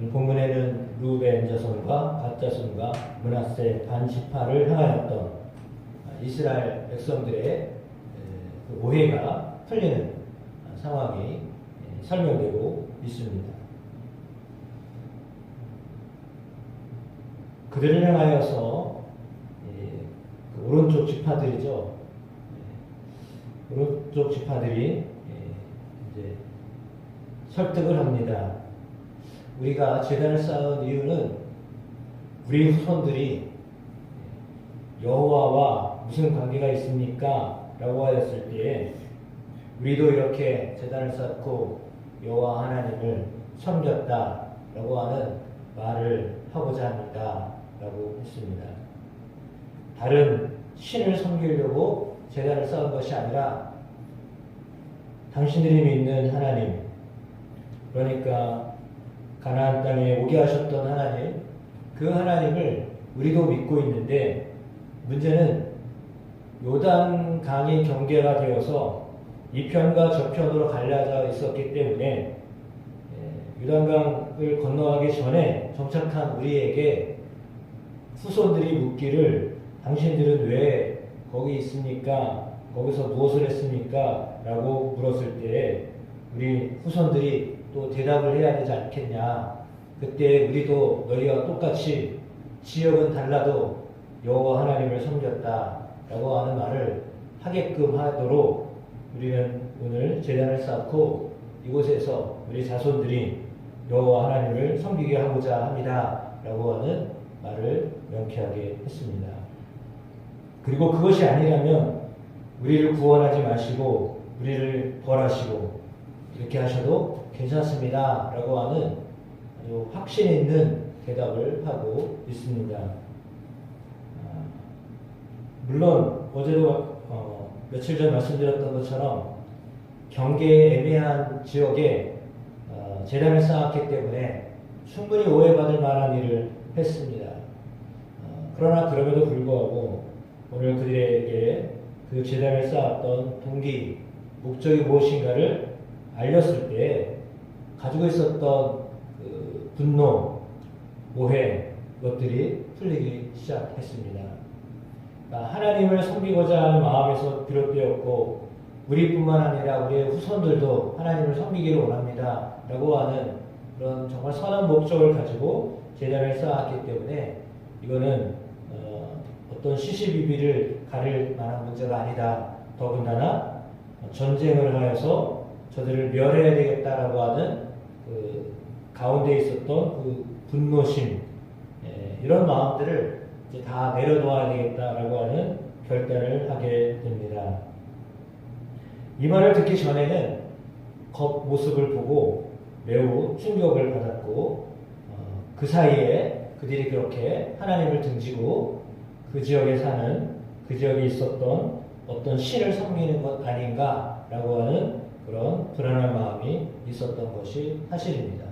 오늘 본문에는 루벤 자손과 갓 자손과 므낫세 반 지파를 향하였던 이스라엘 백성들의 그 오해가 풀리는 상황이 설명되고 있습니다. 그들을 향하여서 그 오른쪽 지파들이죠. 오른쪽 지파들이 이제 설득을 합니다. 우리가 제단을 쌓은 이유는 우리 후손들이 여호와와 무슨 관계가 있습니까? 라고 하였을 때에 우리도 이렇게 제단을 쌓고 여호와 하나님을 섬겼다 라고 하는 말을 하고자 합니다 라고 했습니다. 다른 신을 섬기려고 제단을 쌓은 것이 아니라 당신들이 믿는 하나님, 그러니까 가나안 땅에 오게 하셨던 하나님, 그 하나님을 우리도 믿고 있는데, 문제는 요단 강이 경계가 되어서 이편과 저편으로 갈라져 있었기 때문에 요단강을 건너가기 전에 정착한 우리에게 후손들이 묻기를 당신들은 왜 거기 있습니까? 거기서 무엇을 했습니까? 라고 물었을 때 우리 후손들이 또 대답을 해야 되지 않겠냐. 그때 우리도 너희와 똑같이 지역은 달라도 여호와 하나님을 섬겼다 라고 하는 말을 하게끔 하도록 우리는 오늘 제단을 쌓고 이곳에서 우리 자손들이 여호와 하나님을 섬기게 하고자 합니다 라고 하는 말을 명쾌하게 했습니다. 그리고 그것이 아니라면 우리를 구원하지 마시고 우리를 벌하시고 이렇게 하셔도 괜찮습니다 라고 하는 아주 확신 있는 대답을 하고 있습니다. 물론 어제도 며칠 전 말씀드렸던 것처럼 경계에 애매한 지역에 제단을 쌓았기 때문에 충분히 오해받을 만한 일을 했습니다. 그러나 그럼에도 불구하고 오늘 그들에게 그 제단을 쌓았던 동기, 목적이 무엇인가를 알렸을 때 가지고 있었던 그 분노, 오해, 것들이 풀리기 시작했습니다. 하나님을 섬기고자 하는 마음에서 비롯되었고 우리뿐만 아니라 우리의 후손들도 하나님을 섬기기를 원합니다 라고 하는 그런 정말 선한 목적을 가지고 제단을 쌓았기 때문에 이거는 어떤 시시비비를 가릴 만한 문제가 아니다. 더군다나 전쟁을 하여서 저들을 멸해야 되겠다라고 하는 그 가운데 있었던 그 분노심, 이런 마음들을 이제 다 내려놓아야 되겠다라고 하는 결단을 하게 됩니다. 이 말을 듣기 전에는 겉모습을 보고 매우 충격을 받았고 그 사이에 그들이 그렇게 하나님을 등지고 그 지역에 사는, 그 지역에 있었던 어떤 신을 섬기는 것 아닌가라고 하는 그런 불안한 마음이 있었던 것이 사실입니다.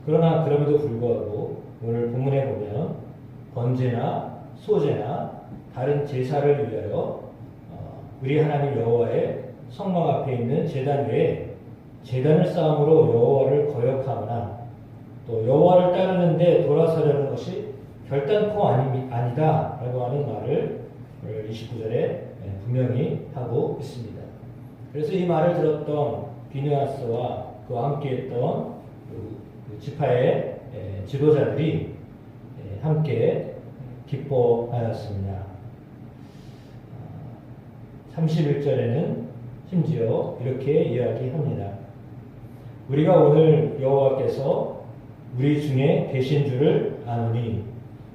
그러나 그럼에도 불구하고 오늘 본문에 보면 번제나 소제나 다른 제사를 위하여 우리 하나님 여호와의 성막 앞에 있는 제단 외에 제단을 쌓음으로 여호와를 거역하거나 또 여호와를 따르는데 돌아서려는 것이 결단코 아니다 라고 하는 말을 29절에 분명히 하고 있습니다. 그래서 이 말을 들었던 비느하스와 그와 함께했던 그 지파의 지도자들이 함께 기뻐하였습니다. 31절에는 심지어 이렇게 이야기합니다. 우리가 오늘 여호와께서 우리 중에 계신 줄을 아노니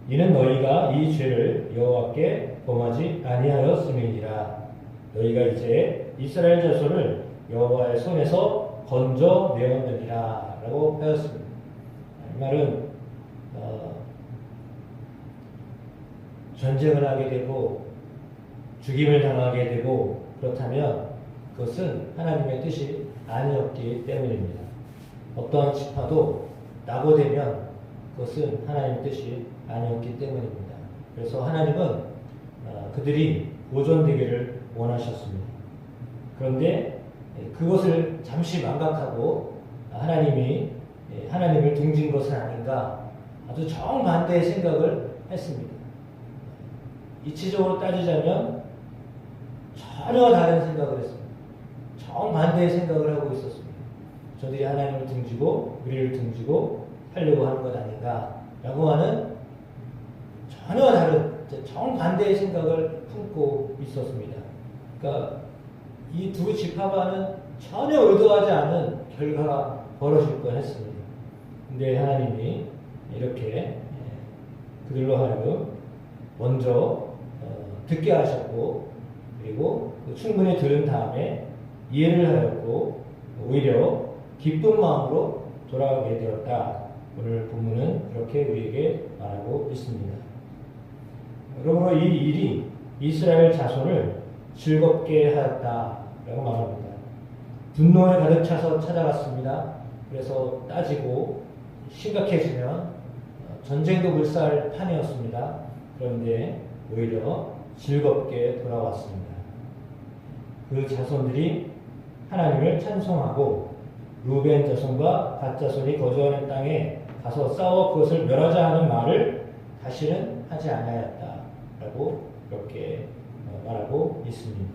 이는 너희가 이 죄를 여호와께 범하지 아니하였음이니라. 너희가 이제 이스라엘 자손을 여호와의 손에서 건져내었느니라 라고 하였습니다. 이 말은 전쟁을 하게 되고 죽임을 당하게 되고 그렇다면 그것은 하나님의 뜻이 아니었기 때문입니다. 어떠한 지파도 낙오되면 그것은 하나님의 뜻이 아니었기 때문입니다. 그래서 하나님은 그들이 보존되기를 원하셨습니다. 그런데 그것을 잠시 망각하고 하나님이 하나님을 등진 것은 아닌가, 아주 정반대의 생각을 했습니다. 이치적으로 따지자면 전혀 다른 생각을 했습니다. 정반대의 생각을 하고 있었습니다. 저들이 하나님을 등지고 우리를 등지고 하려고 하는 것 아닌가 라고 하는 전혀 다른 정반대의 생각을 품고 있었습니다. 그러니까 이 두 집합와는 전혀 의도하지 않은 결과가 벌어질 뻔했습니다. 근데 하나님이 이렇게 그들로 하여금 먼저 듣게 하셨고, 그리고 충분히 들은 다음에 이해를 하였고 오히려 기쁜 마음으로 돌아가게 되었다. 오늘 본문은 그렇게 우리에게 말하고 있습니다. 그러므로 이 일이 이스라엘 자손을 즐겁게 하였다라고 말합니다. 분노에 가득 차서 찾아갔습니다. 그래서 따지고 심각해지면 전쟁도 불사할 판이었습니다. 그런데 오히려 즐겁게 돌아왔습니다. 그 자손들이 하나님을 찬송하고 루벤 자손과 갓 자손이 거주하는 땅에 가서 싸워 그것을 멸하자 하는 말을 다시는 하지 않았다라고 이렇게 말하고 있습니다.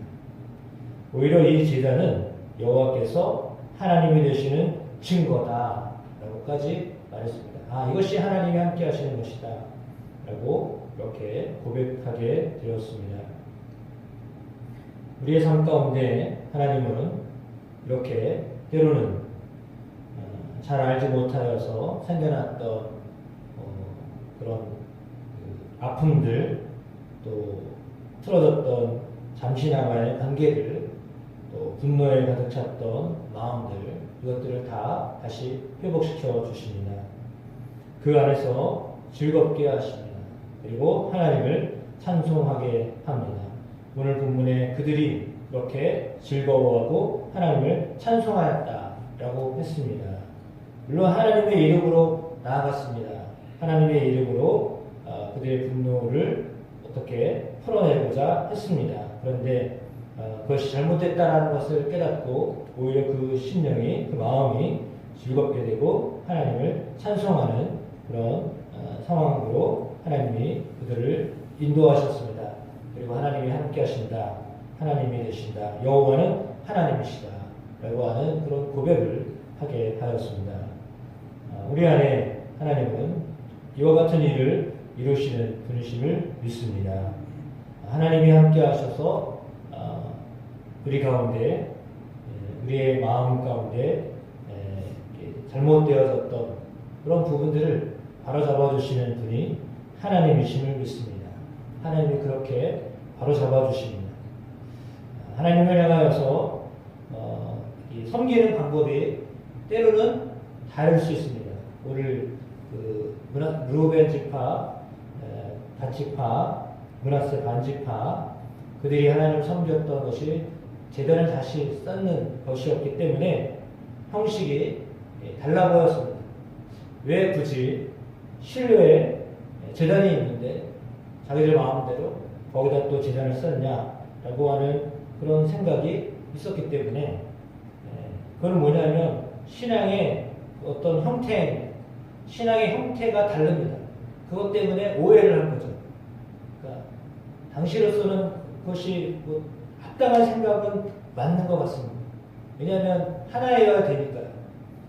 오히려 이 제단은 여호와께서 하나님이 되시는 증거다라고까지 말했습니다. 이것이 하나님이 함께 하시는 것이다 라고 이렇게 고백하게 되었습니다. 우리의 삶 가운데 하나님은 이렇게 때로는 잘 알지 못하여서 생겨났던 그런 아픔들, 또 틀어졌던 잠시나마의 관계들, 또 분노에 가득 찼던 마음들, 이것들을 다 다시 회복시켜 주십니다. 그 안에서 즐겁게 하십니다. 그리고 하나님을 찬송하게 합니다. 오늘 본문에 그들이 그렇게 즐거워하고 하나님을 찬송하였다라고 했습니다. 물론 하나님의 이름으로 나아갔습니다. 하나님의 이름으로 그들의 분노를 어떻게 풀어내고자 했습니다. 그런데 그것이 잘못됐다는 것을 깨닫고 오히려 그 심령이, 그 마음이 즐겁게 되고 하나님을 찬송하는 그런 상황으로 하나님이 그들을 인도하셨습니다. 그리고 하나님이 함께 하신다, 하나님이 되신다, 여호와는 하나님이시다 라고 하는 그런 고백을 하게 하였습니다. 우리 안에 하나님은 이와 같은 일을 이루시는 분이심을 믿습니다. 하나님이 함께 하셔서 우리 가운데, 우리의 마음 가운데 잘못되어졌던 그런 부분들을 바로잡아 주시는 분이 하나님이심을 믿습니다. 하나님이 그렇게 바로잡아 주십니다. 하나님을 향하여서 섬기는 방법이 때로는 다를 수 있습니다. 오늘 루벤 지파, 갓 지파, 므낫세 반 지파, 그들이 하나님을 섬겼던 것이 제단을 다시 쌓는 것이었기 때문에 형식이 달라 보였습니다. 왜 굳이 실로에 제단이 있는데 자기들 마음대로 거기다 또 제단을 쌓냐라고 하는 그런 생각이 있었기 때문에, 그건 뭐냐면 신앙의 어떤 신앙의 형태가 다릅니다. 그것 때문에 오해를 한 거죠. 그러니까 당시로서는 그것이 합당한 생각은 맞는 것 같습니다. 왜냐하면 하나여야 되니까요.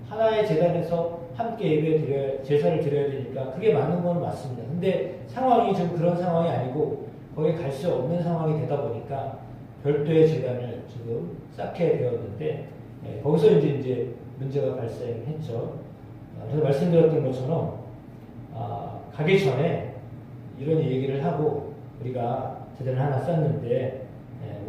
하나의 제단에서 함께 제사를 드려야 되니까 그게 맞는 건 맞습니다. 근데 상황이 지금 그런 상황이 아니고 거기에 갈 수 없는 상황이 되다 보니까 별도의 제단을 지금 쌓게 되었는데, 거기서 이제 문제가 발생했죠. 그래서 말씀드렸던 것처럼 가기 전에 이런 얘기를 하고 우리가 제단을 하나 쌓는데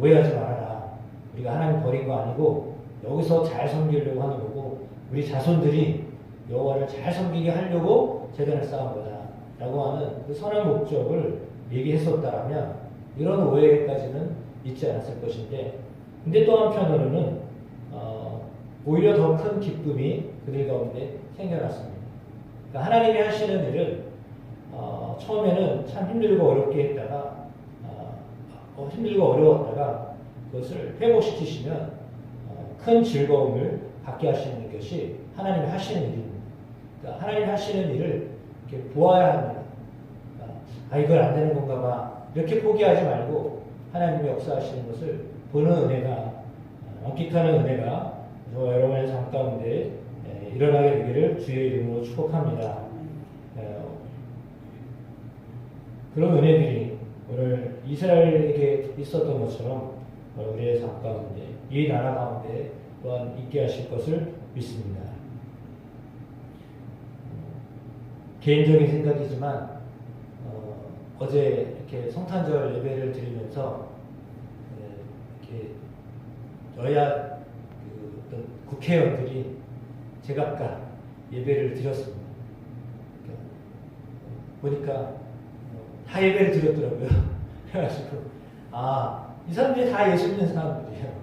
오해하지 말아라. 우리가 하나님 버린 거 아니고 여기서 잘 섬기려고 하는 거고 우리 자손들이 여호와를 잘 섬기게 하려고 제단을 쌓은 거다 라고 하는 그 선한 목적을 얘기했었다면 이런 오해까지는 있지 않았을 것인데, 근데 또 한편으로는 오히려 더 큰 기쁨이 그들 가운데 생겨났습니다. 그러니까 하나님이 하시는 일을 처음에는 참 힘들고 어렵게 했다가 힘들고 어려웠다가 그것을 회복시키시면 큰 즐거움을 받게 하시는 것이 하나님이 하시는 일입니다. 그러니까 하나님 하시는 일을 이렇게 보아야 합니다. 그러니까 이걸 안 되는 건가 봐. 이렇게 포기하지 말고 하나님의 역사하시는 것을 보는 은혜가, 만끽하는 은혜가 저와 여러분의 삶 가운데 일어나게 되기를 주의 이름으로 축복합니다. 그런 은혜들이 오늘 이스라엘에게 있었던 것처럼 우리의 삶 가운데, 이 나라 가운데 또한 있게 하실 것을 믿습니다. 개인적인 생각이지만 어제 이렇게 성탄절 예배를 드리면서 이렇게 여야 어떤 국회의원들이 제각각 예배를 드렸습니다. 보니까 다 예배를 드렸더라고요. 그래가지고 이 사람들이 다 예수 믿는 사람들이에요.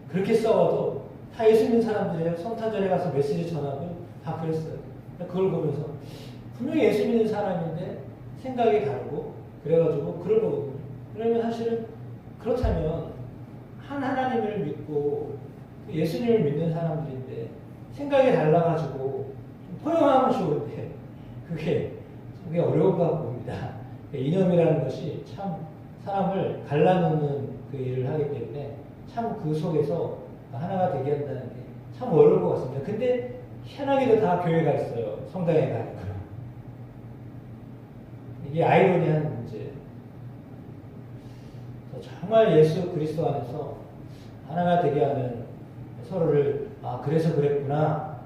그렇게 싸워도 다 예수 믿는 사람들이에요. 성탄절에 가서 메시지 전하고 다 그랬어요. 그걸 보면서 분명히 예수 믿는 사람인데 생각이 다르고 그래가지고 그런 거거든요. 그러면 사실은 그렇다면 한 하나님을 믿고 예수님을 믿는 사람들인데 생각이 달라가지고 포용하면 좋은데 그게 어려운가 봅니다. 이념이라는 것이 참 사람을 갈라놓는 그 일을 하기 때문에 참 그 속에서 하나가 되게 한다는 게 참 어려울 것 같습니다. 근데 희한하게도 다 교회가 있어요. 성당에 가니까. 이게 아이러니한 문제. 정말 예수 그리스도 안에서 하나가 되게 하는 서로를 그래서 그랬구나,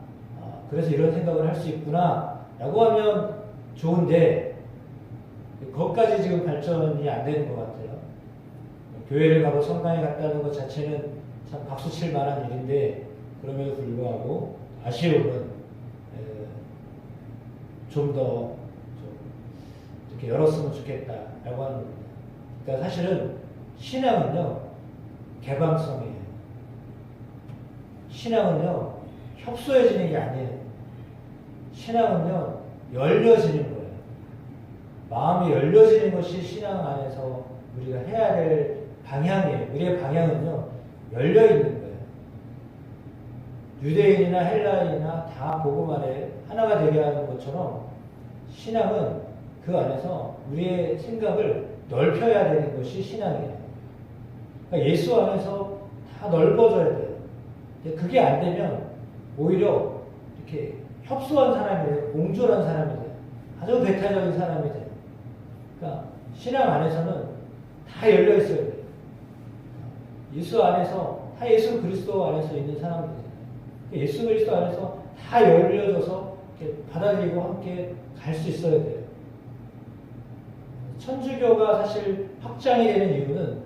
그래서 이런 생각을 할 수 있구나 라고 하면 좋은데 거기까지 지금 발전이 안 되는 것 같아요. 교회를 가고 성당에 갔다는 것 자체는 참 박수칠 만한 일인데 그럼에도 불구하고 아쉬움은 좀 더 이렇게 열었으면 좋겠다라고 하는 겁니다. 그러니까 사실은 신앙은요 개방성이에요. 신앙은요 협소해지는 게 아니에요. 신앙은요 열려지는 거예요. 마음이 열려지는 것이 신앙 안에서 우리가 해야 될 방향이에요. 우리의 방향은요 열려 있는 거예요. 유대인이나 헬라인이나 다 복음 안에 하나가 되게 하는 것처럼 신앙은 그 안에서 우리의 생각을 넓혀야 되는 것이 신앙이에요. 그러니까 예수 안에서 다 넓어져야 돼요. 그게 안 되면 오히려 이렇게 협소한 사람이 돼요. 옹졸한 사람이 돼요. 아주 배타적인 사람이 돼요. 그러니까 신앙 안에서는 다 열려 있어야 돼요. 예수 안에서 다 예수 그리스도 안에서 있는 사람들이에요. 예수 그리스도 안에서 다 열려져서 이렇게 받아들이고 함께 갈 수 있어야 돼요. 천주교가 사실 확장이 되는 이유는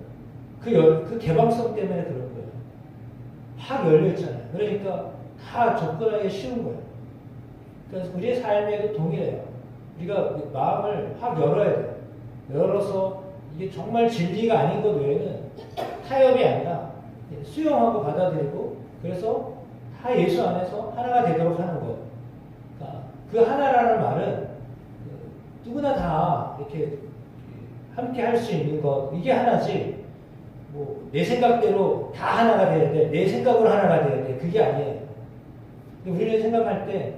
그 개방성 때문에 그런 거예요. 확 열려있잖아요. 그러니까 다 접근하기 쉬운 거예요. 그래서 우리의 삶에도 동일해요. 우리가 마음을 확 열어야 돼요. 열어서 이게 정말 진리가 아닌 것 외에는 타협이 아니라 수용하고 받아들이고 그래서 다 예수 안에서 하나가 되도록 하는 거예요. 그러니까 그 하나라는 말은 누구나 다 이렇게 함께 할 수 있는 것 이게 하나지 내 생각대로 다 하나가 돼야 돼. 내 생각으로 하나가 돼야 돼. 그게 아니에요. 근데 우리는 생각할 때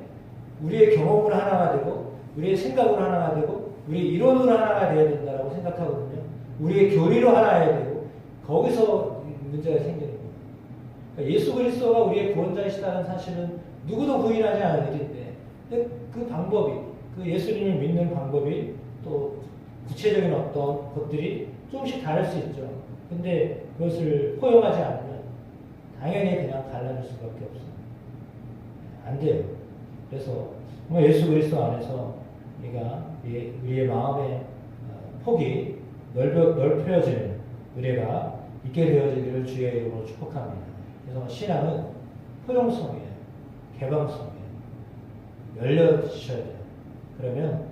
우리의 경험으로 하나가 되고 우리의 생각으로 하나가 되고 우리의 이론으로 하나가 돼야 된다고 생각하거든요. 우리의 교리로 하나여야 되고 거기서 문제가 생기는 거예요. 그러니까 예수 그리스도가 우리의 구원자이시다는 사실은 누구도 부인하지 않을 일인데 그 방법이 그 예수님을 믿는 방법이 또 구체적인 어떤 것들이 조금씩 다를 수 있죠. 근데 그것을 포용하지 않으면 당연히 그냥 갈라질 수밖에 없어요. 안 돼요. 그래서 예수 그리스도 안에서 우리의 마음의 폭이 넓혀지는 은혜가 있게 되어지기를 주의 이름으로 축복합니다. 그래서 신앙은 포용성이에요. 개방성이에요. 열려지셔야 돼요. 그러면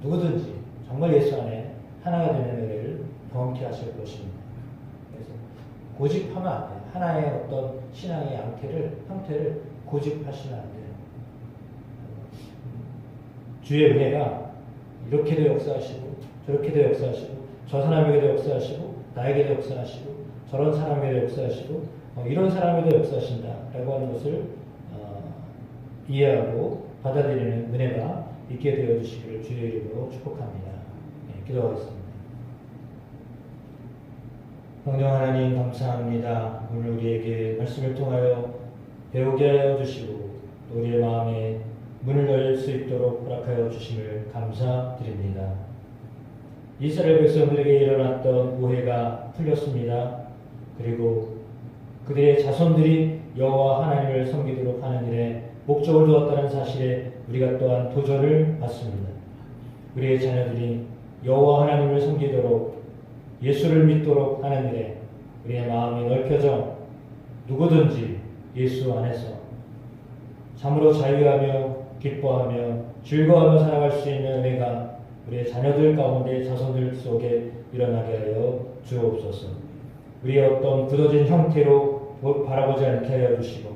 누구든지 정말 예수 안에 하나가 되는 은혜를 경험케 하실 것입니다. 그래서 고집하면 안 돼요. 하나의 어떤 신앙의 형태를 고집하시면 안 돼요. 주의 은혜가 이렇게도 역사하시고 저렇게도 역사하시고 저 사람에게도 역사하시고 나에게도 역사하시고 저런 사람에게도 역사하시고 이런 사람에게도 역사하신다 라고 하는 것을 이해하고 받아들이는 은혜가 있게 되어 주시기를 주의 이름으로 축복합니다. 네, 기도하겠습니다. 성령 하나님 감사합니다. 오늘 우리에게 말씀을 통하여 배우게 하여 주시고 또 우리의 마음에 문을 열릴 수 있도록 허락하여 주심을 감사드립니다. 이스라엘 백성들에게 일어났던 오해가 풀렸습니다. 그리고 그들의 자손들이 여호와 하나님을 섬기도록 하는 일에 목적을 두었다는 사실에 우리가 또한 도전을 받습니다. 우리의 자녀들이 여호와 하나님을 섬기도록 예수를 믿도록 하는 일에 우리의 마음이 넓혀져 누구든지 예수 안에서 참으로 자유하며 기뻐하며 즐거워하며 살아갈 수 있는 은혜가 우리의 자녀들 가운데 자손들 속에 일어나게 하여 주옵소서. 우리의 어떤 굳어진 형태로 바라보지 않게 하여 주시고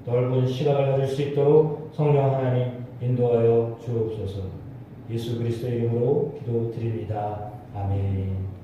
넓은 시각을 가질 수 있도록 성령 하나님 인도하여 주옵소서. 예수 그리스도의 이름으로 기도드립니다. 아멘.